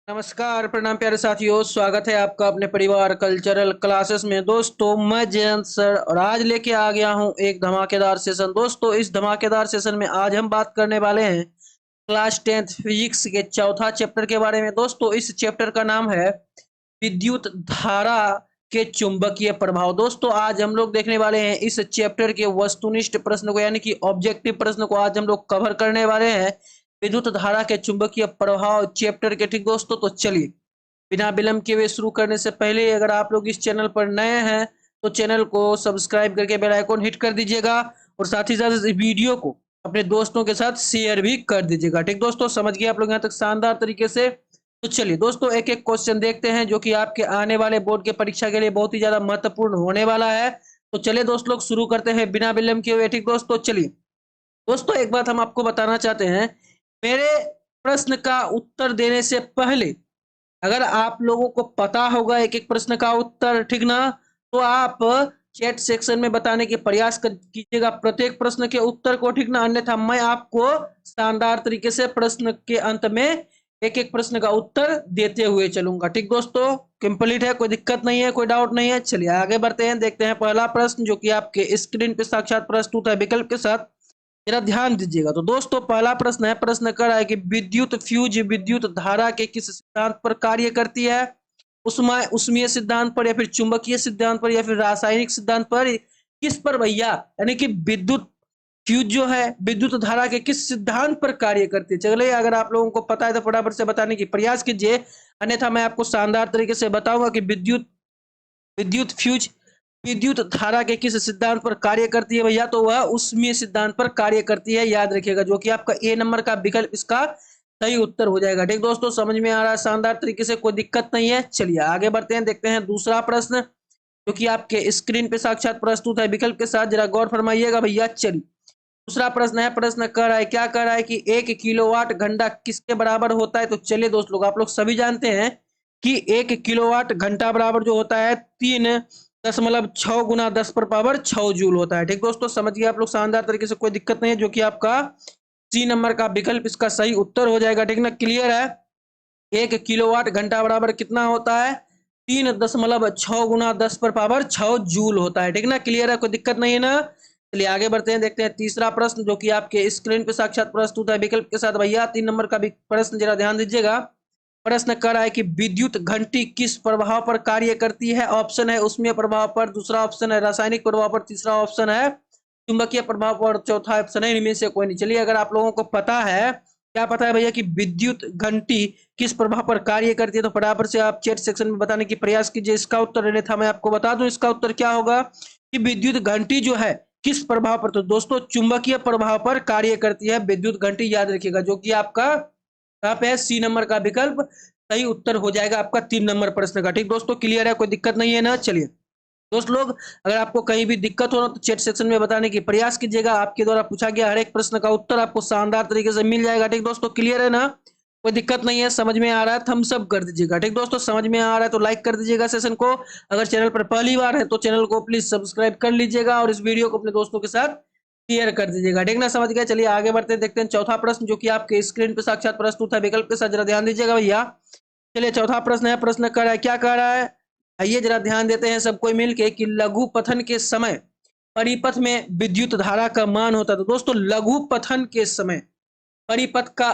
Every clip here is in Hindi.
नमस्कार, प्रणाम प्यारे साथियों। स्वागत है आपका अपने परिवार कल्चरल क्लासेस में। दोस्तों मैं जयंत सर और आज लेके आ गया हूं एक धमाकेदार सेशन। दोस्तों इस धमाकेदार सेशन में आज हम बात करने वाले हैं क्लास 10th फिजिक्स के चौथा चैप्टर के बारे में। दोस्तों इस चैप्टर का नाम है विद्युत धारा के चुंबकीय प्रभाव। दोस्तों आज हम लोग देखने वाले हैं इस चैप्टर के वस्तुनिष्ठ प्रश्न को, यानी कि ऑब्जेक्टिव प्रश्न को आज हम लोग कवर करने वाले हैं। विद्युत धारा के चुंबकीय प्रभाव चैप्टर के, ठीक दोस्तों। तो चलिए बिना विलंब के हुए शुरू करने से पहले अगर आप लोग इस चैनल पर नए हैं तो चैनल को सब्सक्राइब करके बेल आइकन हिट कर दीजिएगा और साथ ही साथ इस वीडियो को अपने दोस्तों के साथ शेयर भी कर दीजिएगा। ठीक दोस्तों, समझ गए आप लोग यहाँ तक शानदार तरीके से। तो चलिए दोस्तों एक एक क्वेश्चन देखते हैं जो कि आपके आने वाले बोर्ड के परीक्षा के लिए बहुत ही ज्यादा महत्वपूर्ण होने वाला है। तो चलिए दोस्त लोग शुरू करते हैं बिना विलंब के हुए। ठीक दोस्तों, चलिए दोस्तों एक बात हम आपको बताना चाहते हैं। मेरे प्रश्न का उत्तर देने से पहले अगर आप लोगों को पता होगा एक एक प्रश्न का उत्तर, ठीक ना, तो आप चैट सेक्शन में बताने के प्रयास कीजिएगा प्रत्येक प्रश्न के उत्तर को, ठीक ना। अन्यथा मैं आपको शानदार तरीके से प्रश्न के अंत में एक एक प्रश्न का उत्तर देते हुए चलूंगा। ठीक दोस्तों, कंप्लीट है, कोई दिक्कत नहीं है, कोई डाउट नहीं है। चलिए आगे बढ़ते हैं, देखते हैं पहला प्रश्न जो कि आपके स्क्रीन पे साक्षात प्रस्तुत है विकल्प के साथ। जरा ध्यान दीजिएगा। तो दोस्तों पहला प्रश्न है, प्रश्न कर रहा है कि विद्युत फ्यूज विद्युत धारा के किस सिद्धांत पर कार्य करती है? उष्मीय सिद्धांत पर, या फिर चुंबकीय सिद्धांत पर, या फिर रासायनिक सिद्धांत पर? किस पर भैया? यानी कि विद्युत फ्यूज जो है विद्युत धारा के किस सिद्धांत पर कार्य करती है? चलिए अगर आप लोगों को पता है तो फटाफट से बताने की प्रयास कीजिए, अन्यथा मैं आपको शानदार तरीके से बताऊंगा कि विद्युत विद्युत फ्यूज विद्युत धारा के किस सिद्धांत पर कार्य करती है भैया? तो वह उष्मीय सिद्धांत पर कार्य करती है, याद रखिएगा, जो कि आपका ए नंबर का विकल्प इसका सही उत्तर हो जाएगा। ठीक दोस्तों, समझ में आ रहा है शानदार तरीके से, कोई दिक्कत नहीं है। चलिए आगे बढ़ते हैं, देखते हैं दूसरा प्रश्न जो कि आपके स्क्रीन पे साक्षात प्रस्तुत है विकल्प के साथ। जरा गौर फरमाइएगा भैया। चलिए दूसरा प्रश्न है, प्रश्न कर रहा है, क्या कर रहा है कि 1 किलोवाट घंटा किसके बराबर होता है? तो चलिए दोस्त लोग आप लोग सभी जानते हैं कि 1 किलोवाट घंटा बराबर जो होता है 3.6 गुना 10 पर पावर 6 जूल होता है। ठीक दोस्तों, समझिए आप लोग शानदार तरीके से, कोई दिक्कत नहीं है, जो कि आपका सी नंबर का विकल्प इसका सही उत्तर हो जाएगा। ठीक ना, क्लियर है। 1 किलोवाट घंटा बराबर कितना होता है? 3.6 गुना 10 पर पावर 6 जूल होता है। ठीक ना, क्लियर है, कोई दिक्कत नहीं है ना। चलिए आगे बढ़ते हैं, देखते हैं तीसरा प्रश्न जो कि आपके स्क्रीन पे साक्षात प्रस्तुत है विकल्प के साथ। भैया 3 नंबर का प्रश्न जरा ध्यान दीजिएगा। प्रश्न कर रहा है कि विद्युत घंटी किस प्रभाव पर कार्य करती है? ऑप्शन है उष्मीय प्रभाव पर, दूसरा ऑप्शन है रासायनिक प्रभाव पर, तीसरा ऑप्शन है चुंबकीय प्रभाव पर, चौथा ऑप्शन है इनमें से कोई नहीं। चलिए अगर आप लोगों को पता है, क्या पता है भैया कि विद्युत घंटी किस प्रभाव पर कार्य करती है, तो फटाफट से आप चैट सेक्शन में बताने की प्रयास कीजिए इसका उत्तर। रहने था मैं आपको बता दूं इसका उत्तर क्या होगा कि विद्युत घंटी जो है किस प्रभाव पर, तो दोस्तों चुंबकीय प्रभाव पर कार्य करती है विद्युत घंटी, याद रखिएगा, जो कि आपका कहाँ पे है? सी नंबर का विकल्प सही उत्तर हो जाएगा आपका 3 नंबर प्रश्न का। ठीक दोस्तों, क्लियर है, कोई दिक्कत नहीं है ना। चलिए दोस्त लोग अगर आपको कहीं भी दिक्कत हो ना तो चैट सेक्शन में बताने की प्रयास कीजिएगा। आपके द्वारा पूछा गया हर एक प्रश्न का उत्तर आपको शानदार तरीके से मिल जाएगा। ठीक दोस्तों, क्लियर है ना, कोई दिक्कत नहीं है, समझ में आ रहा है, थम्स अप कर दीजिएगा। ठीक दोस्तों, समझ में आ रहा है तो लाइक कर दीजिएगा सेशन को। अगर चैनल पर पहली बार है तो चैनल को प्लीज सब्सक्राइब कर लीजिएगा और इस वीडियो को अपने दोस्तों के साथ शेयर कर दीजिएगा। ठीक ना, समझ गए। चलिए आगे बढ़ते हैं, देखते हैं चौथा प्रश्न जो कि आपके स्क्रीन पे साक्षात प्रस्तुत है विकल्प के साथ। जरा ध्यान दीजिएगा भैया। चलिए चौथा प्रश्न है, प्रश्न कर रहा है, क्या कर रहा है? आइए जरा ध्यान देते हैं सब कोई मिलके कि लघु पथन के समय परिपथ में विद्युत धारा का मान होता है। तो दोस्तों लघु पथन के समय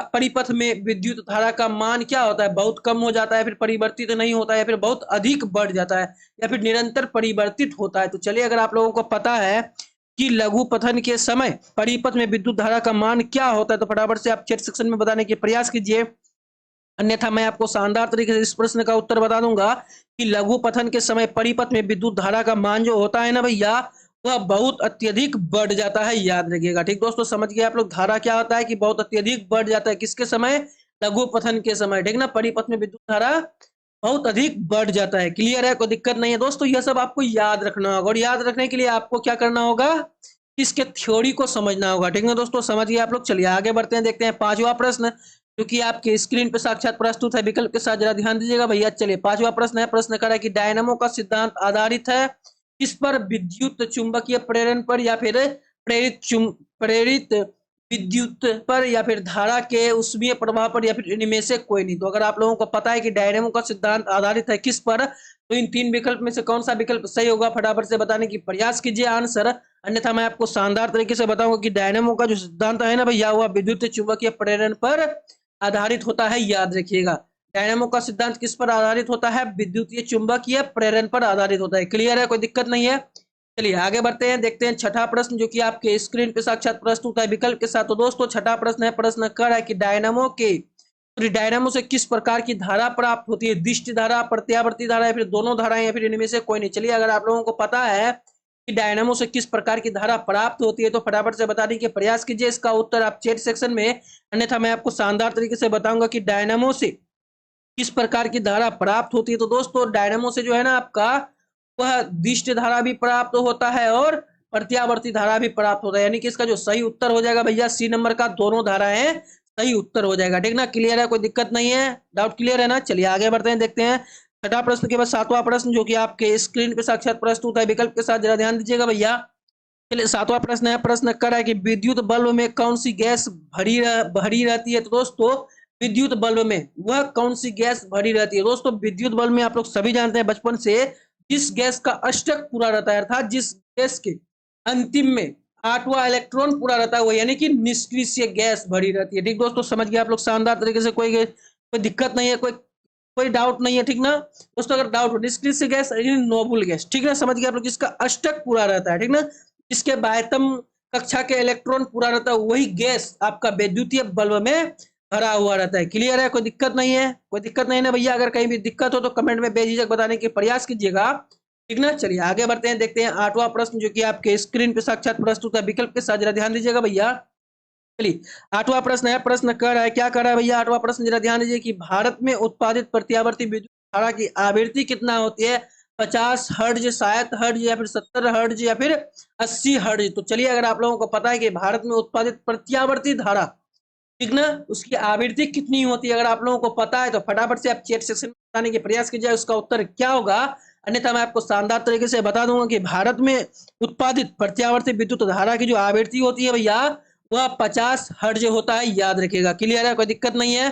परिपथ में विद्युत धारा का मान क्या होता है? बहुत कम हो जाता है, फिर परिवर्तित नहीं होता है, या फिर बहुत अधिक बढ़ जाता है, या फिर निरंतर परिवर्तित होता है। तो चलिए अगर आप लोगों को पता है कि लघु पथन के समय परिपथ में विद्युत धारा का मान क्या होता है तो फटाफट से आप चैट सेक्शन में बताने की प्रयास कीजिए, अन्यथा मैं आपको शानदार तरीके से इस प्रश्न का उत्तर बता दूंगा कि लघु पथन के समय परिपथ में विद्युत धारा का मान जो होता है ना भैया, वह बहुत अत्यधिक बढ़ जाता है, याद रखिएगा। ठीक दोस्तों, समझ गए आप लोग। धारा क्या होता है कि बहुत अत्यधिक बढ़ जाता है, किसके समय? लघु पथन के समय। ठीक ना, परिपथ में विद्युत धारा बहुत अधिक बढ़ जाता है। क्लियर है, कोई दिक्कत नहीं है दोस्तों। यह सब आपको याद रखना होगा और याद रखने के लिए आपको क्या करना होगा? इसके थ्योरी को समझना होगा। ठीक है दोस्तों, समझिए आप लोग। चलिए आगे बढ़ते हैं, देखते हैं पांचवा प्रश्न जो कि आपके स्क्रीन पे साक्षात प्रस्तुत है विकल्प के साथ। जरा ध्यान दीजिएगा भैया। चलिए पांचवा प्रश्न है, प्रश्न कर रहा है कि डायनामो का सिद्धांत आधारित है किस पर? विद्युत चुंबकीय प्रेरण पर, या फिर प्रेरित विद्युत पर या फिर धारा के उसमें प्रभाव पर या फिर इनमें से कोई नहीं। तो अगर आप लोगों को पता है कि डायनेमो का सिद्धांत आधारित है किस पर, तो इन तीन विकल्प में से कौन सा विकल्प सही होगा फटाफट से बताने की प्रयास कीजिए आंसर। अन्यथा मैं आपको शानदार तरीके से बताऊंगा कि डायनेमो का जो सिद्धांत है ना भैया, वह विद्युत चुंबकीय प्रेरण पर आधारित होता है, याद रखिएगा। डायनेमो का सिद्धांत किस पर आधारित होता है? विद्युतीय चुंबकीय प्रेरण पर आधारित होता है। क्लियर है, कोई दिक्कत नहीं है। चलिए आगे बढ़ते हैं, देखते हैं छठा प्रश्न जो कि आपके स्क्रीन पे साक्षात प्रस्तुत है विकल्प के साथ। तो दोस्तों छठा प्रश्न है, प्रश्न कर है कि डायनामो से किस प्रकार की धारा प्राप्त होती है? दिष्ट धारा, प्रत्यावर्ती धारा या फिर दोनों धाराएं या फिर इनमें से कोई नहीं। चलिए अगर आप लोगों को पता है कि डायनामो से किस प्रकार की धारा प्राप्त होती है तो फटाफट से बताने के प्रयास कीजिए इसका उत्तर आप चैट सेक्शन में। अन्यथा मैं आपको शानदार तरीके से बताऊंगा कि डायनामो से किस प्रकार की धारा प्राप्त होती है। तो दोस्तों डायनामो से जो है ना आपका, वह दिष्ट धारा भी प्राप्त होता है और प्रत्यावर्ती धारा भी प्राप्त होता है। यानी कि इसका जो सही उत्तर हो जाएगा भैया सी नंबर का, दोनों धाराएं सही उत्तर हो जाएगा। ठीक ना, क्लियर है, कोई दिक्कत नहीं है, डाउट क्लियर है ना। चलिए आगे बढ़ते हैं, देखते हैं छठा प्रश्न के बाद सातवां प्रश्न जो कि आपके स्क्रीन पे साक्षात प्रस्तुत है विकल्प के साथ, जरा ध्यान दीजिएगा भैया। चलिए सातवां प्रश्न है, प्रश्न कर रहा है कि विद्युत बल्ब में कौन सी गैस भरी रहती है? तो दोस्तों विद्युत बल्ब में वह कौन सी गैस भरी रहती है? दोस्तों विद्युत बल्ब में आप लोग सभी जानते हैं बचपन से, जिस गैस का अष्टक पूरा रहता है अर्थात जिस गैस के अंतिम में आठवां इलेक्ट्रॉन पूरा रहता है वो यानी कि निष्क्रिय गैस भरी रहती है। ठीक दोस्तों, समझ गए आप लोग शानदार तरीके से, कोई दिक्कत नहीं है, कोई कोई डाउट नहीं है। ठीक ना दोस्तों, अगर डाउट हो निष्क्रिय गैस नोबल गैस, ठीक ना, समझ गए आप लोग, जिसका अष्टक पूरा रहता है, ठीक ना, जिसके बाह्यतम कक्षा के इलेक्ट्रॉन पूरा रहता है, वही गैस आपका वैद्युतीय बल्ब में भरा हुआ रहता है। क्लियर है, कोई दिक्कत नहीं है, कोई दिक्कत नहीं ना भैया। अगर कहीं भी दिक्कत हो तो कमेंट में बेझिझक बताने के प्रयास कीजिएगा, ठीक ना। चलिए आगे बढ़ते हैं, देखते हैं आठवां प्रश्न जो कि आपके स्क्रीन पे साक्षात प्रस्तुत है विकल्प के साथ, जरा ध्यान दीजिएगा भैया। चलिए आठवां प्रश्न है, प्रश्न कर रहा है, क्या कर रहा है भैया आठवां प्रश्न, जरा ध्यान दीजिए कि भारत में उत्पादित प्रत्यावर्ती विद्युत धारा की आवृत्ति कितना होती है? 50 हर्ट्ज, 60 हर्ट्ज या फिर 70 हर्ट्ज या फिर 80 हर्ट्ज। तो चलिए अगर आप लोगों को पता है कि भारत में उत्पादित प्रत्यावर्ती धारा, ठीक ना, उसकी आवृत्ति कितनी होती है, अगर आप लोगों को पता है तो फटाफट से आप चैट सेक्शन में बताने के प्रयास कीजिए उसका उत्तर क्या होगा। अन्यथा मैं आपको शानदार तरीके से बता दूंगा कि भारत में उत्पादित प्रत्यावर्ती विद्युत धारा की जो आवृत्ति होती है भैया, वह 50 हर्ट्ज होता है, याद रखिएगा। क्लियर है, कोई दिक्कत नहीं है।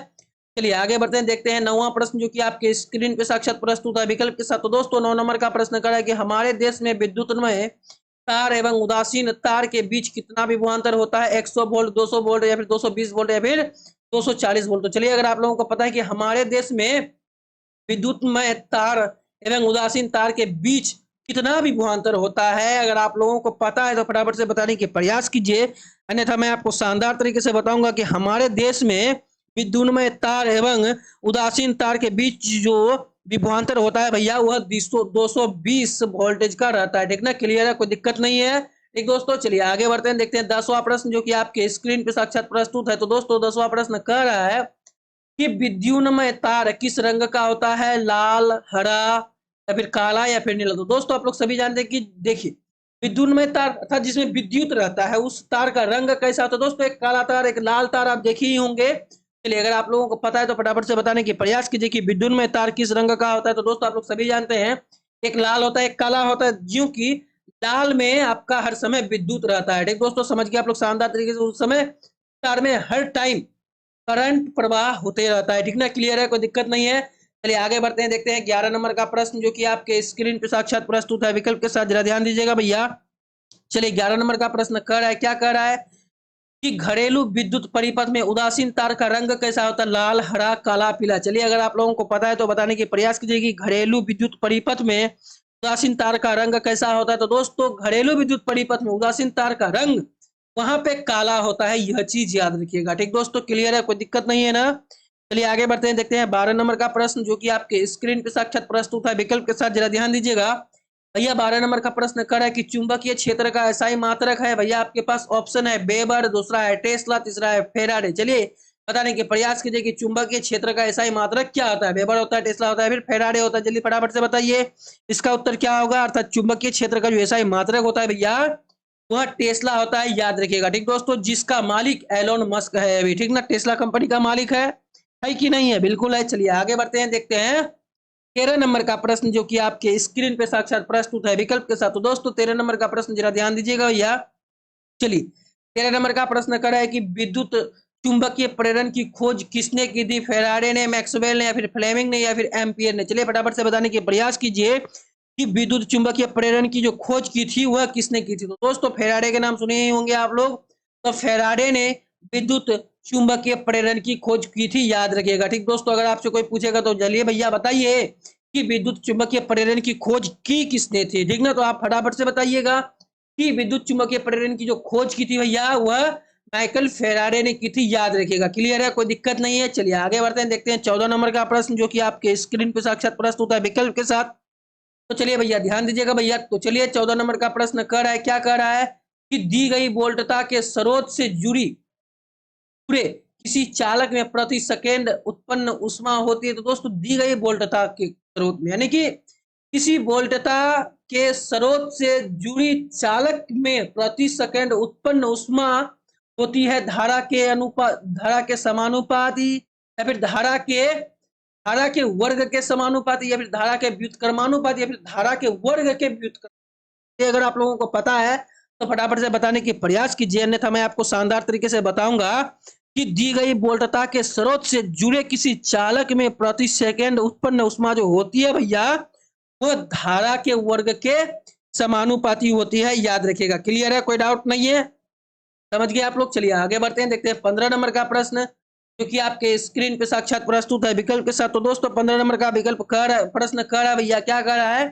चलिए आगे बढ़ते हैं, देखते हैं नौवां प्रश्न जो कि आपके स्क्रीन पे साक्षात प्रस्तुत है विकल्प के साथ। तो दोस्तों 9 नंबर का प्रश्न कर रहा है कि हमारे देश में विद्युतमय तार एवं उदासीन तार के बीच कितना विभवांतर होता है? 100 वोल्ट, 200 वोल्ट या फिर 220 वोल्ट या फिर 240 वोल्ट। तो चलिए अगर आप लोगों को पता है कि हमारे देश में विद्युतमय तार एवं उदासीन तार के बीच कितना विभवांतर होता है, अगर आप लोगों को पता है तो फटाफट से बताने के प्रयास कीजिए। अन्यथा मैं आपको शानदार तरीके से बताऊंगा कि हमारे देश में विद्युतमय तार एवं उदासीन तार के बीच जो विभवांतर होता है भैया, वह 220 वोल्टेज का रहता है। ठीक ना, क्लियर है, कोई दिक्कत नहीं है। ठीक दोस्तों, चलिए आगे बढ़ते हैं, देखते हैं 10वां प्रश्न जो कि आपके स्क्रीन पे साक्षात प्रस्तुत है। तो दोस्तों 10वां प्रश्न कह रहा है कि विद्युन्मय तार किस रंग का होता है? लाल, हरा या फिर काला या फिर नीला। तो दोस्तों आप लोग सभी जानते हैं कि देखिए विद्युन्मय तार अर्थात जिसमें विद्युत रहता है उस तार का रंग कैसा होता है? दोस्तों एक काला तार, एक लाल तार आप देखे ही होंगे। चलिए अगर आप लोगों को पता है तो फटाफट से बताने की प्रयास कीजिए कि विद्युन्मय तार किस रंग का होता है। तो दोस्तों आप लोग सभी जानते हैं एक लाल होता है, एक काला होता है, जो कि लाल में आपका हर समय विद्युत रहता है। ठीक दोस्तों, समझ गए आप लोग शानदार तरीके से, उस समय तार में हर टाइम करंट प्रवाह होते रहता है। ठीक ना, क्लियर है, कोई दिक्कत नहीं है। चलिए आगे बढ़ते हैं, देखते हैं 11 नंबर का प्रश्न जो कि आपके स्क्रीन पे साक्षात प्रस्तुत है विकल्प के साथ, जरा ध्यान दीजिएगा भैया। चलिए 11 नंबर का प्रश्न कह रहा है, क्या कह रहा है कि घरेलू विद्युत परिपथ में उदासीन तार का रंग कैसा होता है? लाल, हरा, काला, पीला। चलिए अगर आप लोगों को पता है तो बताने की प्रयास कीजिए कि घरेलू विद्युत परिपथ में उदासीन तार का रंग कैसा होता है। तो दोस्तों घरेलू विद्युत परिपथ में उदासीन तार का रंग वहां पे काला होता है, यह चीज याद रखिएगा। ठीक दोस्तों, क्लियर है, कोई दिक्कत नहीं है ना। चलिए आगे बढ़ते हैं, देखते हैं 12 नंबर का प्रश्न जो कि आपके स्क्रीन पे साक्षात प्रस्तुत है विकल्प के साथ, जरा ध्यान दीजिएगा भैया। 12 नंबर का प्रश्न कर है कि चुंबकीय क्षेत्र का ऐसा ही मात्रक है भैया, आपके पास ऑप्शन है वेबर, दूसरा है टेस्ला, तीसरा है फेराडे। चलिए बताने के प्रयास कीजिए कि चुंबकीय क्षेत्र का ऐसा ही मात्रक क्या होता है? वेबर होता है, टेस्ला होता है, फिर फेराडे होता है। जल्दी फटाफट से बताइए इसका उत्तर क्या होगा। अर्थात चुंबकीय क्षेत्र का जो ऐसा ही मात्रक होता है भैया, वह टेस्ला होता है, याद रखिएगा। ठीक दोस्तों, जिसका मालिक एलोन मस्क है अभी, ठीक ना, टेस्ला कंपनी का मालिक है कि नहीं है? बिल्कुल है। चलिए आगे बढ़ते हैं, देखते हैं 13 नंबर का प्रश्न जो कि आपके स्क्रीन पे साक्षात प्रस्तुत है विकल्प के साथ। तो दोस्तों 13 नंबर का प्रश्न जरा ध्यान दीजिएगा भैया। चलिए 13 नंबर का प्रश्न कर रहा है कि विद्युत चुंबकीय प्रेरण की खोज किसने की थी? फेराडे ने, मैक्सवेल ने, या फिर फ्लेमिंग ने, या फिर एम्पियर ने? चलिए फटाफट से बताने के प्रयास कीजिए कि विद्युत चुंबकीय प्रेरण की जो खोज की थी वह किसने की थी। तो दोस्तों फेराडे के नाम सुने ही होंगे आप लोग। तो फेराडे ने विद्युत चुंबकीय प्रेरण की खोज की थी, याद रखिएगा। ठीक दोस्तों, अगर आपसे कोई पूछेगा तो चलिए भैया बताइए कि विद्युत चुंबकीय प्रेरण की खोज की किसने थी, ठीक ना? तो आप फटाफट से बताइएगा कि विद्युत चुंबकीय प्रेरण की जो खोज की थी भैया वह माइकल फेराडे ने की थी, याद रखिएगा। क्लियर है, कोई दिक्कत नहीं है। चलिए आगे बढ़ते हैं, देखते हैं 14 नंबर का प्रश्न जो कि आपके स्क्रीन पे साक्षात प्रस्तुत है विकल्प के साथ। तो चलिए भैया ध्यान दीजिएगा भैया। तो चलिए 14 नंबर का प्रश्न कह रहा है, क्या कह रहा है कि दी गई वोल्टता के स्रोत से जुड़ी पूरे किसी चालक में प्रति सेकेंड उत्पन्न ऊष्मा होती है। तो दोस्तों दी गई वोल्टता के स्रोत में, यानी कि किसी वोल्टता के स्रोत से जुड़ी चालक में प्रति सेकेंड उत्पन्न ऊष्मा होती है धारा के अनुपात, धारा के समानुपाती, या फिर धारा के वर्ग के समानुपाती, या फिर धारा के व्युत्क्रमानुपाती, या फिर धारा के वर्ग के व्युत्क्रम। अगर आप लोगों को पता है तो फटाफट से बताने की प्रयास कीजिए, अन्यथा मैं आपको शानदार तरीके से बताऊंगा कि दी गई वोल्टता के स्रोत से जुड़े किसी चालक में प्रति सेकेंड उत्पन्न ऊष्मा जो होती है भैया वो धारा के वर्ग के समानुपाती होती है, याद रखिएगा। क्लियर है, कोई डाउट नहीं है, समझ गए आप लोग। चलिए आगे बढ़ते हैं, देखते हैं 15 नंबर का प्रश्न जो कि आपके स्क्रीन पे साक्षात प्रस्तुत है विकल्प के साथ। तो दोस्तों 15 नंबर का विकल्प प्रश्न कर रहा है भैया, क्या कर रहा है?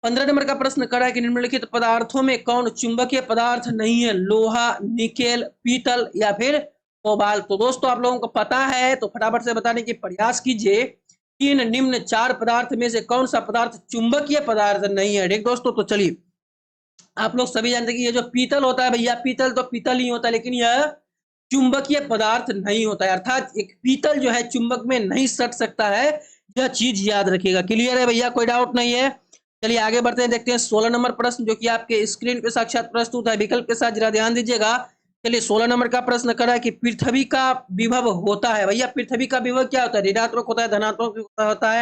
15 नंबर का प्रश्न कर रहा है कि निम्नलिखित पदार्थों में कौन चुंबकीय पदार्थ नहीं है? लोहा, निकेल, पीतल, या फिर कोबाल्ट। तो दोस्तों आप लोगों को पता है तो फटाफट से बताने की प्रयास कीजिए तीन निम्न चार पदार्थ में से कौन सा पदार्थ चुंबकीय पदार्थ नहीं है। ठीक दोस्तों, तो चलिए आप लोग सभी जानते हैं कि ये जो पीतल होता है भैया, पीतल तो पीतल ही होता है, लेकिन यह चुंबकीय पदार्थ नहीं होता है, अर्थात एक पीतल जो है चुंबक में नहीं सट सकता है, यह चीज याद रखिएगा। क्लियर है भैया, कोई डाउट नहीं है। चलिए आगे बढ़ते हैं, देखते हैं 16 नंबर प्रश्न जो कि आपके स्क्रीन पे साक्षात प्रस्तुत है विकल्प के साथ, जरा ध्यान दीजिएगा। चलिए 16 नंबर का प्रश्न कर रहा है कि पृथ्वी का विभव होता है भैया, पृथ्वी का विभव क्या होता है? ऋणात्मक होता है, धनात्मक होता है,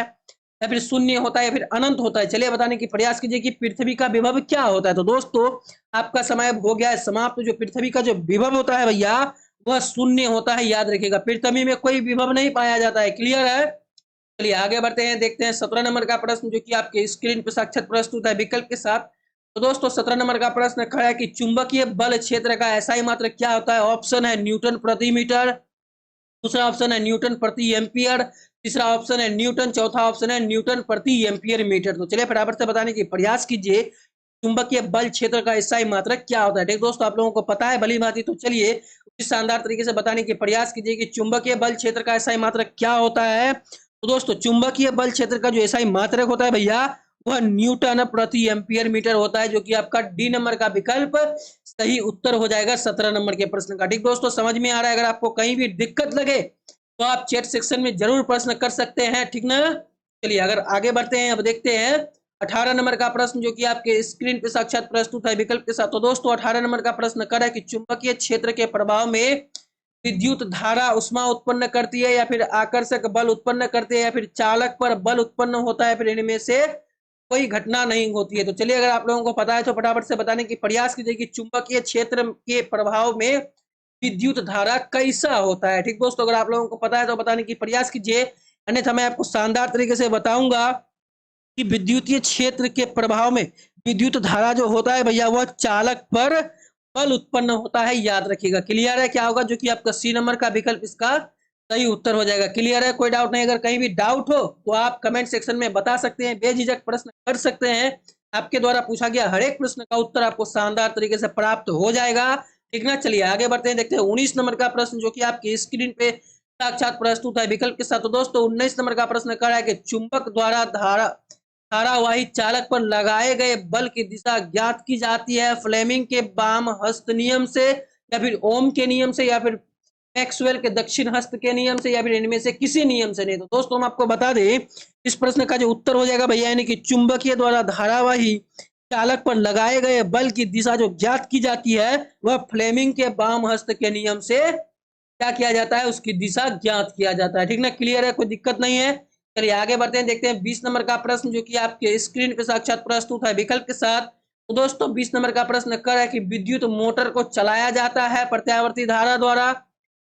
या फिर शून्य होता है, या फिर अनंत होता है? चलिए बताने की प्रयास कीजिए कि पृथ्वी का विभव क्या होता है। तो दोस्तों आपका समय हो गया है समाप्त। जो पृथ्वी का जो विभव होता है भैया वह शून्य होता है, याद रखिएगा। पृथ्वी में कोई विभव नहीं पाया जाता है। क्लियर है, चलिए आगे बढ़ते हैं, देखते हैं 17 नंबर का प्रश्न जो कि आपके स्क्रीन पर साक्षात प्रस्तुत है विकल्प के साथ। तो दोस्तों 17 नंबर का प्रश्न खड़ा है कि चुंबकीय बल क्षेत्र का एसआई मात्रक क्या होता है? ऑप्शन है न्यूटन प्रति मीटर, दूसरा ऑप्शन है न्यूटन प्रति एम्पियर, तीसरा ऑप्शन है न्यूटन, चौथा ऑप्शन है न्यूटन प्रति एम्पियर मीटर। तो चलिए फटाफट से बताने की प्रयास कीजिए चुंबकीय बल क्षेत्र का एसआई मात्रक क्या होता है। ठीक दोस्तों आप लोगों को पता है भली भांति, तो चलिए उसी शानदार तरीके से बताने की प्रयास कीजिए कि चुंबकीय बल क्षेत्र का एसआई मात्रक क्या होता है। तो दोस्तों चुंबकीय बल क्षेत्र का जो एसआई मात्रक होता है भैया वह न्यूटन प्रति एम्पियर मीटर होता है, जो कि आपका डी नंबर का विकल्प सही उत्तर हो जाएगा 17 नंबर के प्रश्न का। ठीक दोस्तों समझ में आ रहा है? अगर आपको कहीं भी दिक्कत लगे तो आप चैट सेक्शन में जरूर प्रश्न कर सकते हैं, ठीक ना? चलिए अगर आगे बढ़ते हैं, अब देखते हैं 18 नंबर का प्रश्न जो कि आपके स्क्रीन पे साक्षात प्रस्तुत है विकल्प के साथ। तो दोस्तों 18 नंबर का प्रश्न कर है कि चुंबकीय क्षेत्र के प्रभाव में विद्युत धारा उष्मा उत्पन्न करती है, या फिर आकर्षक बल उत्पन्न करती है, या फिर चालक पर बल उत्पन्न होता है, फिर इनमें से कोई घटना नहीं होती है। तो चलिए अगर आप लोगों को पता है तो फटाफट से बताने की प्रयास कीजिए कि चुंबकीय क्षेत्र के प्रभाव में विद्युत धारा कैसा होता है। ठीक दोस्तों अगर आप लोगों को पता है तो बताने की प्रयास कीजिए, अन्यथा मैं आपको शानदार तरीके से बताऊंगा कि विद्युतीय क्षेत्र के प्रभाव में विद्युत धारा जो होता है भैया वह चालक पर बल उत्पन्न होता है, याद रखिएगा। क्लियर है, क्या होगा? जो कि आपका सी नंबर का विकल्प इसका सही उत्तर हो जाएगा। क्लियर है, कोई डाउट नहीं। अगर कहीं भी डाउट हो तो आप कमेंट सेक्शन में बता सकते हैं, बेझिझक प्रश्न कर सकते हैं। आपके द्वारा पूछा गया हर एक प्रश्न का उत्तर आपको शानदार तरीके से प्राप्त हो जाएगा, ठीक ना? चलिए आगे बढ़ते हैं, देखते हैं 19 नंबर का प्रश्न जो कि आपकी स्क्रीन पे साक्षात प्रस्तुत है विकल्प के साथ। तो दोस्तों 19 नंबर का प्रश्न कर रहा है कि चुंबक द्वारा धारावाही चालक पर लगाए गए बल की दिशा ज्ञात की जाती है फ्लेमिंग के वाम हस्त नियम से, या फिर ओम के नियम से, या फिर मैक्सवेल के दक्षिण हस्त के नियम से, या फिर इनमें से किसी नियम से नहीं। तो दोस्तों हम आपको बता दें इस प्रश्न का जो उत्तर हो जाएगा भैया, यानी कि चुंबकीय द्वारा धारावाही चालक पर लगाए गए बल की दिशा जो ज्ञात की जाती है वह फ्लेमिंग के वाम हस्त के नियम से क्या किया जाता है, उसकी दिशा ज्ञात किया जाता है, ठीक ना? क्लियर है, कोई दिक्कत नहीं है। चलिए आगे बढ़ते हैं, देखते हैं 20 नंबर का प्रश्न जो कि आपके स्क्रीन पे साक्षात प्रस्तुत है विकल्प के साथ। तो दोस्तों 20 नंबर का प्रश्न कर है कि विद्युत मोटर को चलाया जाता है प्रत्यावर्ती धारा द्वारा,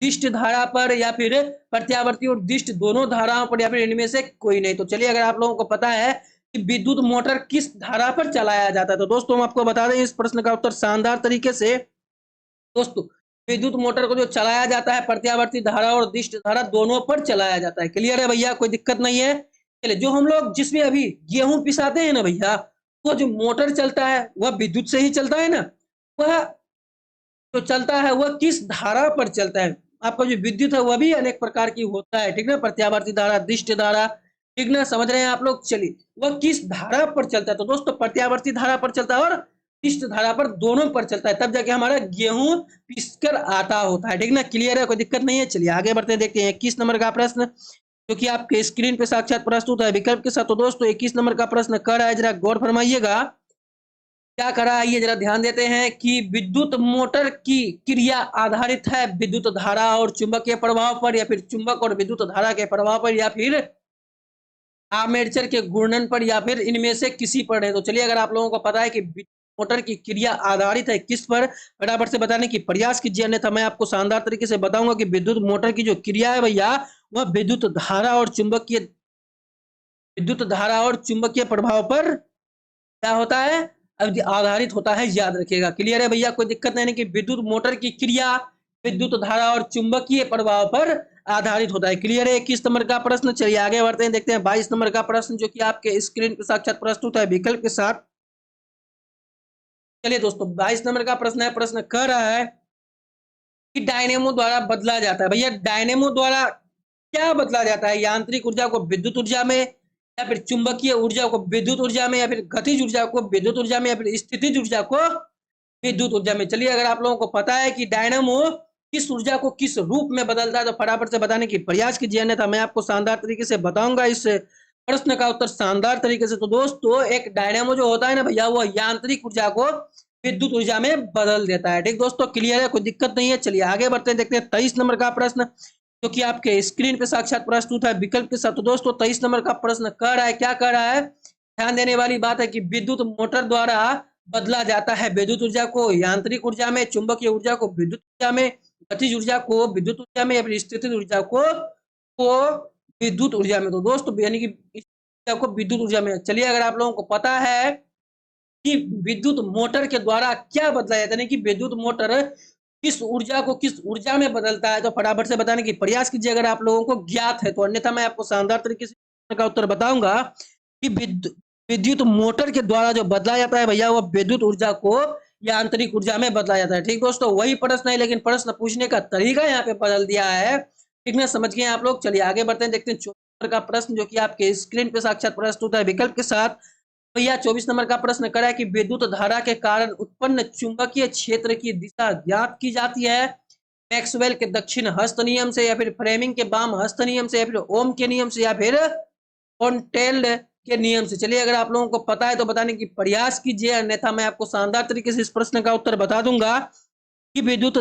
दिष्ट धारा पर या फिर प्रत्यावर्ती और दिष्ट दोनों धाराओं पर या फिर इनमें से कोई नहीं। तो चलिए अगर आप लोगों को पता है कि विद्युत मोटर किस धारा पर चलाया जाता है तो दोस्तों हम आपको बता दें इस प्रश्न का उत्तर शानदार तरीके से। दोस्तों विद्युत मोटर को जो चलाया जाता है प्रत्यावर्ती धारा और दिष्ट धारा दोनों पर चलाया जाता है। क्लियर है भैया, कोई दिक्कत नहीं है। चलिए जो हम लोग जिसमें अभी गेहूं पिसाते हैं ना भैया, वो जो मोटर चलता है वह विद्युत से ही चलता है ना, वह जो चलता है वह किस धारा पर चलता है। आपका जो विद्युत है वह भी अनेक प्रकार की होता है, ठीक ना, प्रत्यावर्ती धारा, दिष्ट धारा, ठीक ना, समझ रहे हैं आप लोग। चलिए वह किस धारा पर चलता है तो दोस्तों प्रत्यावर्ती धारा पर चलता है और दिष्ट धारा पर, दोनों पर चलता है, तब जाके हमारा गेहूं पिसकर आता होता है, ठीक ना। क्लियर है, कोई दिक्कत नहीं है। चलिए आगे बढ़ते हैं, देखते हैं 21 नंबर का प्रश्न जो कि आपके स्क्रीन पे साक्षात प्रस्तुत है विकल्प के साथ। तो दोस्तों 21 नंबर का प्रश्न कर रहा है, जरा गौर फरमाइएगा क्या करा है, ये जरा ध्यान देते हैं कि विद्युत मोटर की क्रिया आधारित है विद्युत धारा और चुंबकीय प्रभाव पर या फिर चुंबक और विद्युत धारा के प्रभाव पर या फिर आर्मेचर के घूर्णन पर या फिर इनमें से किसी पर है। तो चलिए अगर आप लोगों को पता है कि मोटर की क्रिया आधारित है किस पर, फटाफट से बताने की प्रयास कीजिए, अन्यथा मैं आपको शानदार तरीके से बताऊंगा कि विद्युत मोटर की जो क्रिया है भैया वह विद्युत धारा और चुंबकीय प्रभाव पर क्या होता है, आधारित होता है, याद रखिएगा। क्लियर है भैया, कोई दिक्कत नहीं कि विद्युत मोटर की क्रिया विद्युत धारा और चुंबकीय प्रभाव पर आधारित होता है। क्लियर है 21 नंबर का प्रश्न। चलिए आगे बढ़ते हैं, देखते हैं 22 नंबर का प्रश्न जो कि आपके स्क्रीन पर साक्षात प्रस्तुत है विकल्प के साथ। चलिए दोस्तों 22 नंबर का प्रश्न है, प्रश्न कह रहा है कि डायनेमो द्वारा बदला जाता है। भैया डायनेमो द्वारा क्या बदला जाता है, यांत्रिक ऊर्जा को विद्युत ऊर्जा में या फिर चुंबकीय ऊर्जा को विद्युत ऊर्जा में या फिर गतिज ऊर्जा को विद्युत ऊर्जा में या फिर स्थितिज ऊर्जा को विद्युत ऊर्जा में। चलिए अगर आप लोगों को पता है कि डायनामो किस ऊर्जा को किस रूप में बदलता है तो फटाफट से बताने की प्रयास कीजिए, अन्यथा मैं आपको शानदार तरीके से बताऊंगा इस प्रश्न का उत्तर शानदार तरीके से। तो दोस्तों एक डायनामो जो होता है ना भैया वो यांत्रिक ऊर्जा को विद्युत ऊर्जा में बदल देता है, ठीक दोस्तों। क्लियर है, कोई दिक्कत नहीं है। चलिए आगे बढ़ते हैं, देखते हैं 23 नंबर का प्रश्न जो कि आपके स्क्रीन पे साक्षात प्रस्तुत है विकल्प के साथ। तो दोस्तों 23 नंबर का प्रश्न कह रहा है, क्या कह रहा है, ध्यान देने वाली बात है कि विद्युत मोटर द्वारा बदला जाता है विद्युत ऊर्जा को यांत्रिक ऊर्जा में, चुंबकीय ऊर्जा को विद्युत ऊर्जा में, गतिज ऊर्जा को विद्युत ऊर्जा में या फिर स्थितिज ऊर्जा को विद्युत ऊर्जा में। तो दोस्तों यानी कि इस ऊर्जा को विद्युत ऊर्जा में। चलिए अगर आप लोगों को पता है कि विद्युत मोटर के द्वारा क्या बदला जाता है, कि विद्युत मोटर किस ऊर्जा को किस ऊर्जा में बदलता है, तो फटाफट से बताने की प्रयास कीजिए अगर आप लोगों को ज्ञात है तो, अन्यथा मैं आपको शानदार तरीके से का उत्तर बताऊंगा कि विद्युत मोटर के द्वारा जो बदला जाता है भैया वो विद्युत ऊर्जा को यांत्रिक ऊर्जा में बदला जाता है, ठीक दोस्तों। वही प्रश्न है लेकिन प्रश्न पूछने का तरीका यहाँ पे बदल दिया है, ठीक ना, समझ गए आप लोग। चलिए आगे बढ़ते हैं, देखते हैं 24 नंबर का प्रश्न जो कि आपके स्क्रीन पे साक्षात प्रस्तुत है विकल्प के साथ। भैया 24 नंबर का प्रश्न करा है कि विद्युत धारा के कारण उत्पन्न चुंबकीय क्षेत्र की दिशा ज्ञात की जाती है मैक्सवेल के दक्षिण हस्त नियम से या फिर फ्रेमिंग के वाम हस्त नियम से या फिर ओम के नियम से या फिर कॉन्टेल्ड के नियम से। चलिए अगर आप लोगों को पता है तो बताने की प्रयास कीजिए, अन्यथा मैं आपको शानदार तरीके से इस प्रश्न का उत्तर बता दूंगा कि विद्युत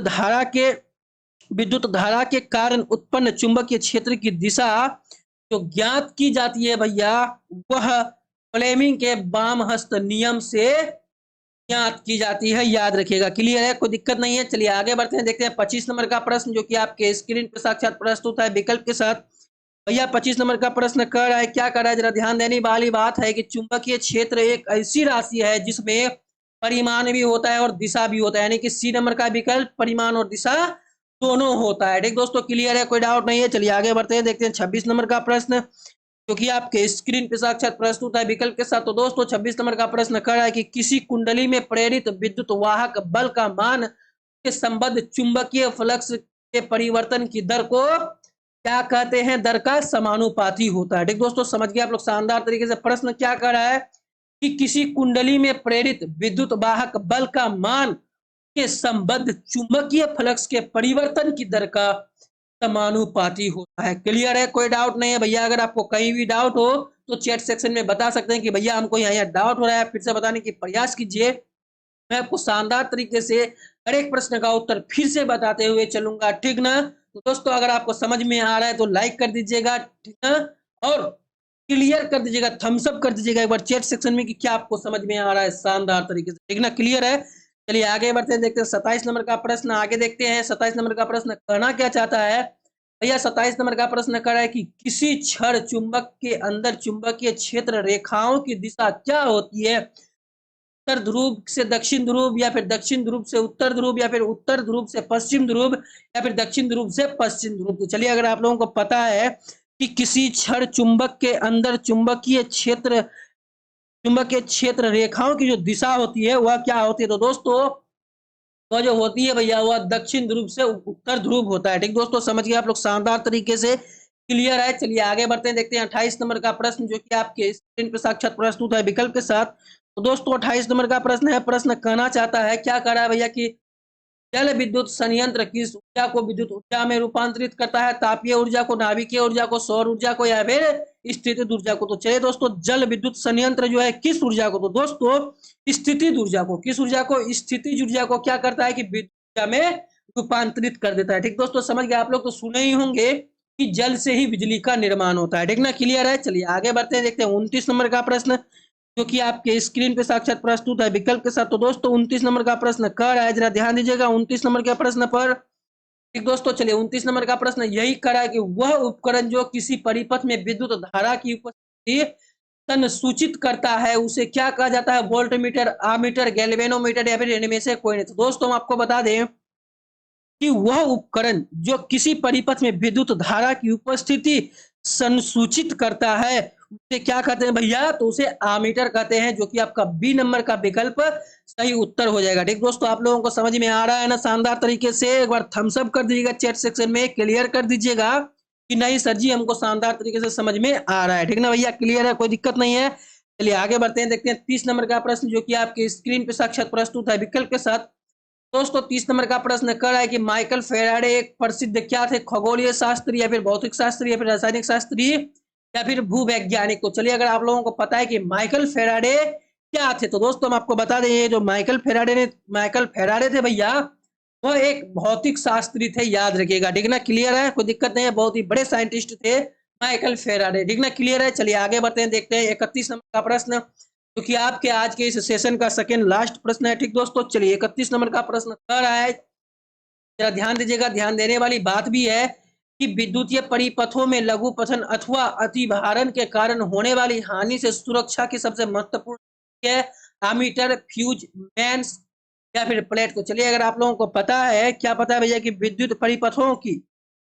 धारा के कारण उत्पन्न चुंबकीय क्षेत्र की दिशा जो ज्ञात की जाती है भैया वह फ्लेमिंग के वाम हस्त नियम से ज्ञात की जाती है, याद रखिएगा। क्लियर है, कोई दिक्कत नहीं है। चलिए आगे बढ़ते हैं, देखते हैं 25 नंबर का प्रश्न जो कि आपके स्क्रीन पर साक्षात प्रस्तुत है विकल्प के साथ। भैया 25 नंबर का प्रश्न कर रहा है, क्या कर रहा है, जरा ध्यान देने वाली बात है कि चुंबकीय क्षेत्र एक ऐसी राशि है जिसमें परिमाण भी होता है और दिशा भी होता है, यानी कि सी नंबर का विकल्प परिमाण और दिशा दोनों होता है, ठीक दोस्तों। क्लियर है, कोई डाउट नहीं है। चलिए आगे बढ़ते हैं, देखते हैं 26 नंबर का प्रश्न जो कि आपके स्क्रीन पे साक्षात प्रस्तुत है विकल्प के साथ। तो दोस्तों 26 नंबर का प्रश्न कर रहा है कि किसी कुंडली में प्रेरित विद्युत वाहक बल का मान के संबद्ध चुंबकीय फ्लक्स के परिवर्तन की दर को क्या कहते हैं, दर का समानुपाती होता है, ठीक दोस्तों। समझ गए आप लोग शानदार तरीके से। प्रश्न क्या कर रहा है कि किसी कुंडली में प्रेरित विद्युत वाहक बल का मान के संबद्ध चुंबकीय फ्लक्स के परिवर्तन की दर का समानुपाती होता है। क्लियर है, कोई डाउट नहीं है भैया। अगर आपको कहीं भी डाउट हो तो चैट सेक्शन में बता सकते हैं कि भैया हमको यहाँ डाउट हो रहा है, फिर से बताने की प्रयास कीजिए। मैं आपको शानदार तरीके से हर एक प्रश्न का उत्तर फिर से बताते हुए चलूंगा, ठीक ना। तो दोस्तों अगर आपको समझ में आ रहा है तो लाइक कर दीजिएगा, ठीक ना, और क्लियर कर दीजिएगा, थम्स अप कर दीजिएगा एक बार चैट सेक्शन में कि क्या आपको समझ में आ रहा है शानदार तरीके से, ठीक ना, क्लियर है। चलिए आगे बढ़ते हैं, देखते हैं 27 नंबर का प्रश्न, आगे देखते हैं 27 नंबर का प्रश्न कहना क्या चाहता है भैया। 27 नंबर का प्रश्न कह रहा है कि किसी क्षण चुंबक के अंदर चुंबकीय क्षेत्र रेखाओं की दिशा क्या होती है, उत्तर ध्रुव से दक्षिण ध्रुव, या फिर दक्षिण ध्रुव से उत्तर ध्रुव, या फिर उत्तर ध्रुव से पश्चिम ध्रुव, या फिर दक्षिण ध्रुव से पश्चिम ध्रुव। तो चलिए अगर आप लोगों को पता है कि किसी क्षण चुंबक के अंदर चुंबकीय क्षेत्र रेखाओं की जो दिशा होती है वह क्या होती है, तो दोस्तों वह जो होती है भैया वह दक्षिण ध्रुव से उत्तर ध्रुव होता है, ठीक दोस्तों, समझ गए आप लोग शानदार तरीके से, क्लियर है। चलिए आगे बढ़ते हैं, देखते हैं 28 नंबर का प्रश्न जो कि आपके स्क्रीन पर साक्षात प्रस्तुत है विकल्प के साथ। तो दोस्तों 28 नंबर का प्रश्न है, प्रश्न कहना चाहता है, क्या कह रहा है भैया कि जल विद्युत संयंत्र किस ऊर्जा को विद्युत ऊर्जा में रूपांतरित करता है, तापीय ऊर्जा को, नाभिकीय ऊर्जा को, सौर ऊर्जा को, या फिर स्थितिज ऊर्जा को। तो चलिए दोस्तों जल विद्युत संयंत्र जो है किस ऊर्जा को, तो दोस्तों स्थितिज ऊर्जा को, किस ऊर्जा को, स्थितिज ऊर्जा को क्या करता है कि विद्युत ऊर्जा में रूपांतरित कर देता है, ठीक दोस्तों, समझ गए आप लोग। तो सुने ही होंगे कि जल से ही बिजली का निर्माण होता है, ठीक ना, क्लियर है। चलिए आगे बढ़ते हैं, देखते हैं 29 नंबर का प्रश्न जो कि आपके स्क्रीन पे साक्षात प्रस्तुत है विकल्प के साथ। तो दोस्तों 29 नंबर का प्रश्न कर रहा है, जरा ध्यान दीजिएगा 29 नंबर के प्रश्न पर, ठीक दोस्तों। चलिए 29 नंबर का प्रश्न यही कर रहा है कि वह उपकरण जो किसी परिपथ में विद्युत धारा की उपस्थिति सूचित करता है उसे क्या कहा जाता है, वोल्ट मीटर, आमीटर, गैल्वेनोमीटर, या फिर इनमें से कोई नहीं। तो दोस्तों हम आपको बता दें कि वह उपकरण जो किसी परिपथ में विद्युत धारा की उपस्थिति संसूचित करता है उसे क्या कहते हैं भैया, तो उसे आमीटर कहते हैं, जो कि आपका बी नंबर का विकल्प सही उत्तर हो जाएगा, ठीक दोस्तों। आप लोगों को समझ में आ रहा है ना शानदार तरीके से, एक बार थम्स अप कर दीजिएगा चैट सेक्शन में, क्लियर कर दीजिएगा कि नहीं सर जी हमको शानदार तरीके से समझ में आ रहा है, ठीक ना भैया, क्लियर है, कोई दिक्कत नहीं है। चलिए आगे बढ़ते हैं, देखते हैं 30 नंबर का प्रश्न जो कि आपके स्क्रीन पे साक्षात प्रस्तुत है विकल्प के साथ। दोस्तों 30 नंबर का प्रश्न कर रहा है कि माइकल फेराडे एक प्रसिद्ध क्या थे, खगोलीय शास्त्री, या फिर भौतिक शास्त्री, या फिर रासायनिक शास्त्री, या फिर भूवैज्ञानिक। तो चलिए अगर आप लोगों को पता है कि माइकल फेराडे क्या थे, तो दोस्तों हम आपको बता दें ये जो माइकल फेराडे थे भैया वह एक भौतिक शास्त्री थे, याद रखिएगा, ठीक ना, क्लियर है, कोई दिक्कत नहीं है, बहुत ही बड़े साइंटिस्ट थे माइकल फेराडे, ठीक ना, क्लियर है। चलिए आगे बढ़ते हैं, देखते हैं 31 नंबर का प्रश्न क्योंकि आपके आज के इस सेशन का सेकंड लास्ट प्रश्न है, ठीक दोस्तों। चलिए 31 नंबर का प्रश्न कर रहा है, जरा ध्यान दीजिएगा, ध्यान देने वाली बात भी है कि विद्युतीय परिपथों में लघु पतन अथवा अतिभारण के कारण होने वाली हानि से सुरक्षा की सबसे महत्वपूर्ण है आमीटर, फ्यूज, मेंस, या फिर प्लेट को। चलिए अगर आप लोगों को पता है, क्या पता है भैया कि विद्युत परिपथों की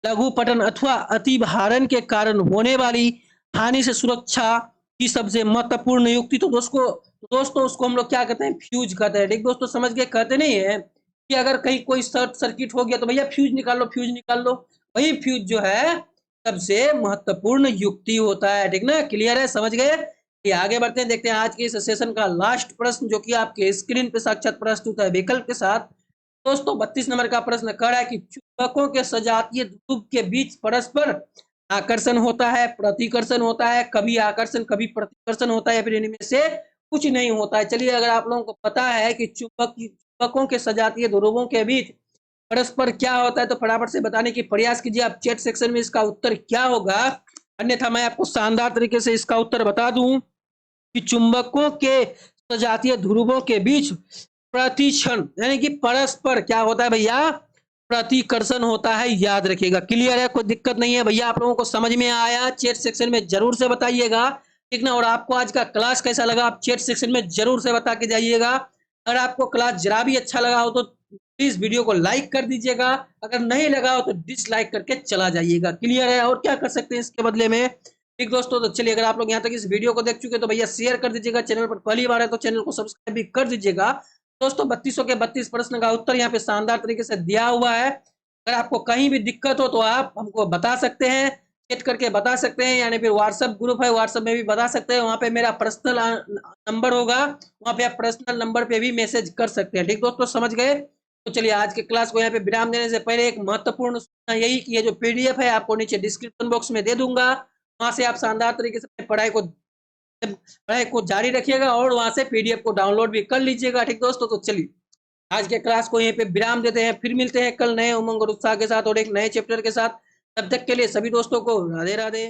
लघु पतन अथवा अतिभारण के कारण होने वाली हानि से सुरक्षा की सबसे महत्वपूर्ण युक्ति, तो दोस्तों उसको हम लोग क्या कहते हैं, फ्यूज कहते हैं, ठीक दोस्तों, समझ के कहते नहीं है कि अगर कहीं कोई शॉर्ट सर्किट हो गया तो भैया फ्यूज निकाल लो, फ्यूज निकाल लो, वही फ्यूज जो है सबसे महत्वपूर्ण युक्ति होता है, ठीक ना, क्लियर है, समझ गए। ये आगे बढ़ते हैं, देखते हैं आज के इस सेशन का लास्ट प्रश्न जो कि आपके स्क्रीन पे साक्षात प्रस्तुत है विकल्प के साथ। दोस्तों 32 नंबर का प्रश्न कह रहा है कि चुंबकों के सजातीय ध्रुव के बीच परस्पर आकर्षण होता है, प्रतिकर्षण होता है, कभी आकर्षण कभी प्रतिकर्षण होता है, या फिर इनमें से कुछ नहीं होता है। चलिए अगर आप लोगों को पता है कि चुंबकों के सजातीय ध्रुवों के बीच परस्पर क्या होता है तो फटाफट से बताने की प्रयास कीजिए आप चैट सेक्शन में, इसका उत्तर क्या होगा, अन्यथा मैं आपको शानदार तरीके से इसका उत्तर बता दूं कि चुंबकों के सजातीय ध्रुवों के बीच प्रतिक्षण यानी कि परस्पर क्या होता है भैया, प्रतिकर्षण होता है, याद रखिएगा, क्लियर है, कोई दिक्कत नहीं है भैया, आप लोगों को समझ में आया, चैट सेक्शन में जरूर से बताइएगा, ठीक ना। और आपको आज का क्लास कैसा लगा आप चैट सेक्शन में जरूर से बता के जाइएगा। अगर आपको क्लास जरा भी अच्छा लगा हो तो प्लीज वीडियो को लाइक कर दीजिएगा, अगर नहीं लगा हो तो डिसलाइक करके चला जाइएगा, क्लियर है। और क्या कर सकते हैं इसके बदले में, ठीक दोस्तों। तो चलिए अगर आप लोग यहाँ तक इस वीडियो को देख चुके तो भैया शेयर कर दीजिएगा, चैनल पर पहली बार है तो चैनल को सब्सक्राइब भी कर दीजिएगा। दोस्तों 3200 के 32 प्रश्न का उत्तर यहाँ पे शानदार तरीके से दिया हुआ है, अगर आपको कहीं भी दिक्कत हो तो आप हमको बता सकते हैं, चैट करके बता सकते हैं, यानी फिर व्हाट्सएप ग्रुप है व्हाट्सएप में भी बता सकते हैं, वहाँ पे मेरा पर्सनल नंबर होगा, वहाँ पे आप पर्सनल नंबर पे भी मैसेज कर सकते हैं, ठीक दोस्तों, समझ गए। तो चलिए आज के क्लास को यहाँ पे विराम देने से पहले एक महत्वपूर्ण सूचना यही कि ये जो पीडीएफ है आपको नीचे डिस्क्रिप्शन बॉक्स में दे दूंगा, वहां से आप शानदार तरीके से पढ़ाई को जारी रखिएगा और वहां से पीडीएफ को डाउनलोड भी कर लीजिएगा, ठीक दोस्तों। तो चलिए आज के क्लास को यहीं पे विराम देते हैं, फिर मिलते हैं कल नए उमंग और उत्साह के साथ और एक नए चैप्टर के साथ, तब तक के लिए सभी दोस्तों को राधे राधे।